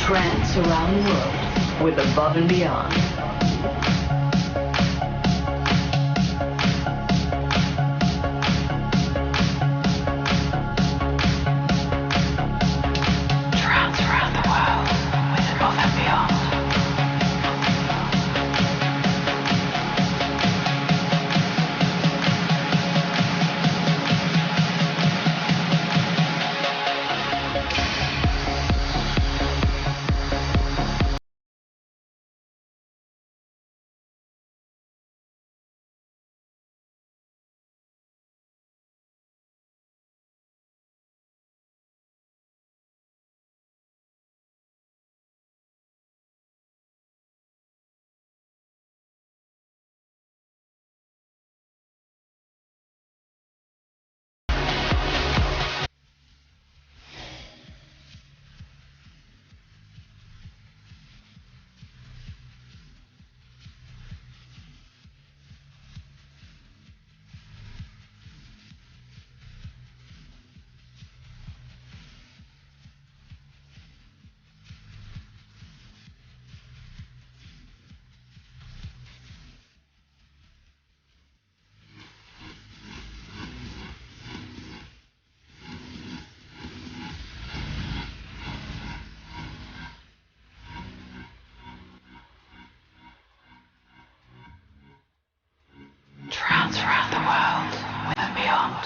trance around the world with Above and Beyond. Trance around the world with Above and Beyond. Trance around the world with and beyond.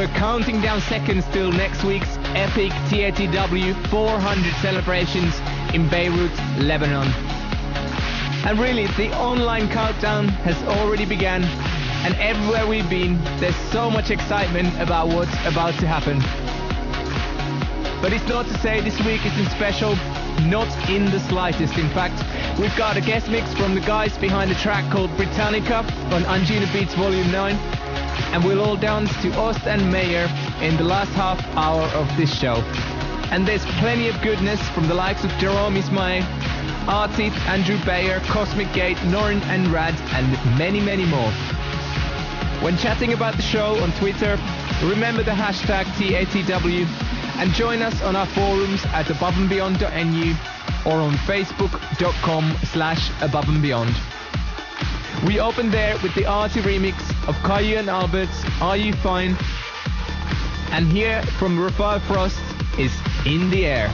We're counting down seconds till next week's epic TATW 400 celebrations in Beirut, Lebanon. And really, the online countdown has already begun. and everywhere we've been, there's so much excitement about what's about to happen. But it's not to say this week isn't special, not in the slightest. In fact, we've got a guest mix from the guys behind the track called Britannica on Angina Beats Volume 9, and we'll all dance to Ost and Meyer in the last half hour of this show. And there's plenty of goodness from the likes of Jerome Ismail, Artie, Andrew Bayer, Cosmic Gate, Norin and Rad, and many, many more. When chatting about the show on Twitter, remember the hashtag TATW and join us on our forums at aboveandbeyond.nu or on facebook.com/aboveandbeyond. We open there with the Artie remix of Caillou and Albert's Are You Fine? And here from Rafael Frost is In the Air.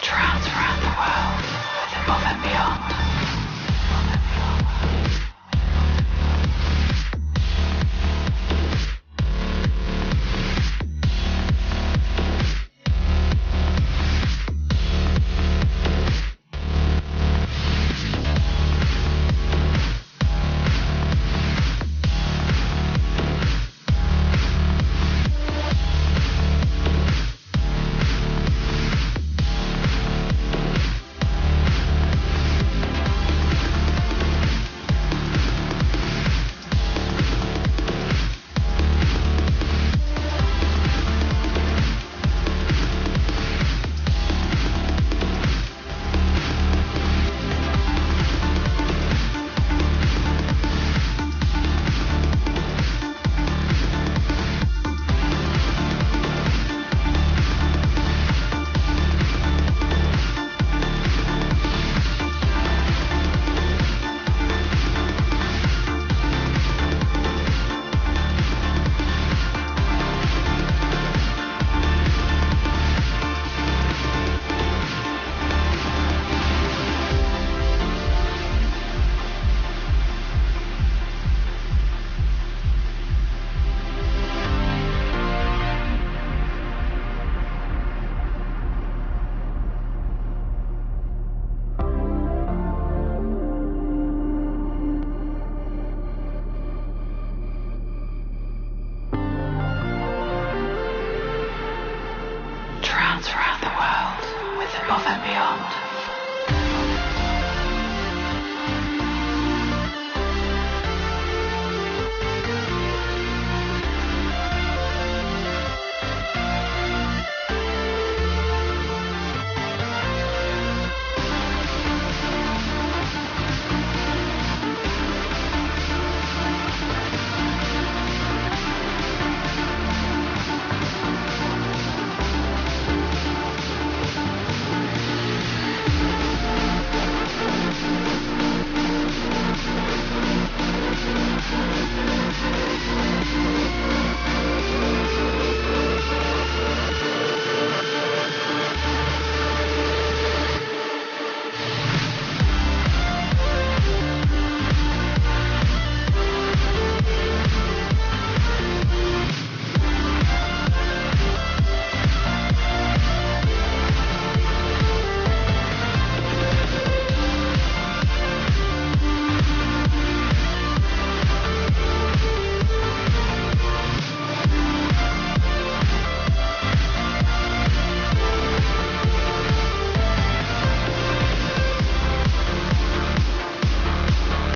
Trance around the world with Above and Beyond.